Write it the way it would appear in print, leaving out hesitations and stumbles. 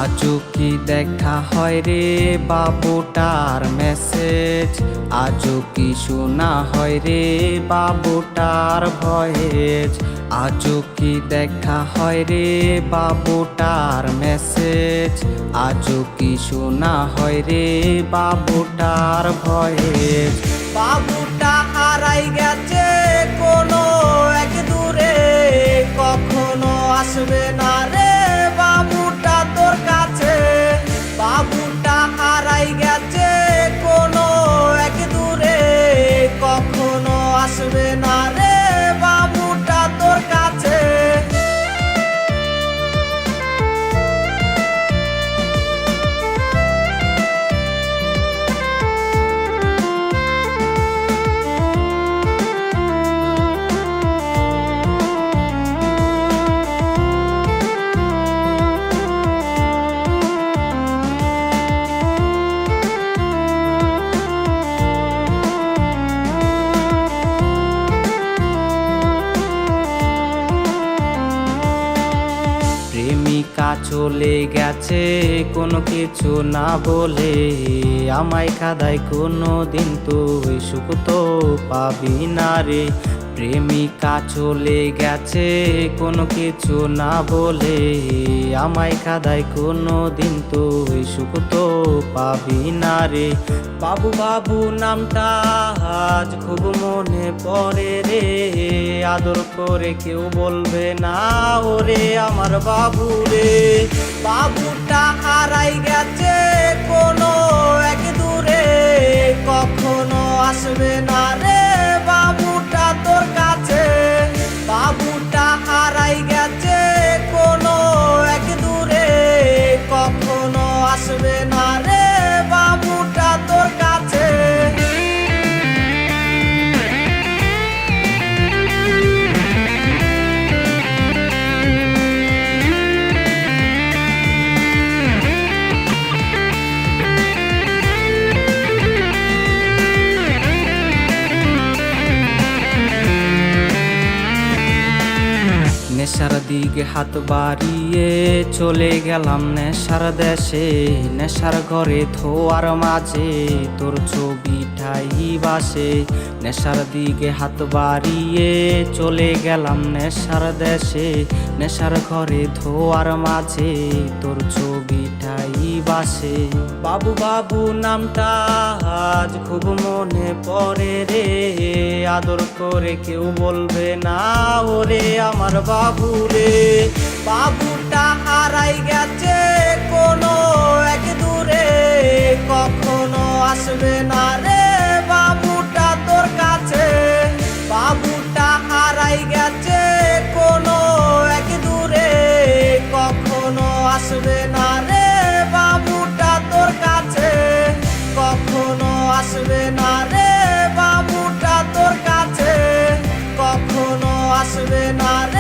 আজও কি দেখা হয় রে বাবুটার মেসেজ, আজও কি শোনা হয় রে বাবুটার ভয়েস, আজও কি দেখা হয় রে বাবুটার মেসেজ, আজও কি শোনা হয় রে বাবুটার ভয়েস। বাবুটা হারাই গেছে কোনো এক দূরে, কখনো আসবে না রে বাবুটা তোর কাছে। বাবুটা হারাই গেছে কোনো এক দূরে, কখনো আসবে না রে বাবুটা তোর কাছে। প্রেমিকা চলে গেছে কোনো কিছু না বলে, আমায় কাঁদায় কোনো দিন তুই সুখ তো পাবি না রে। প্রেমিকা চলে গেছে কোনো কিছু না বলে, আমায় কাঁদায় কোনো দিন তুই সুখ তো পাবি না রে। বাবু বাবু নামটা আজ খুব মনে পড়ে রে, আদর করে কেউ বলবে না ওরে আমার বাবু রে। বাবুটা হারাই গেছে কোনো এক দূরে, কখনো আসবে না রে বাবুটা তোর কাছে। বাবুটা হারাই গেছে কোনো এক দূরে, কখনো আসবে না রে বাবুটা তোর কাছে। নেশার দিকে হাত বাড়িয়ে চলে গেলাম নেশার দেশে, নেশার ঘরে ধোয়ার মাঝে তোর ছবিটাই বাসে। নেশার দিকে হাত বাড়িয়ে চলে গেলাম নেশার দেশে, নেশার ঘরে ধোয়ার মাঝে তোর ছবিটাই বাসে। বাবু বাবু নামটা আজ খুব মনে পড়ে রে, আদর করে কেউ বলবে না ওরে আমার বাবু রে। বাবুটা হারাই গেছে কোনো এক দূরে, কখনো আসবে না রে বাবুটা তোর কাছে। বাবুটা হারাই গেছে কোনো এক দূরে, কখনো আসবে না রে বাবুটা তোর কাছে, কখনো আসবে না রে বাবুটা তোর কাছে, কখনো আসবে না রে।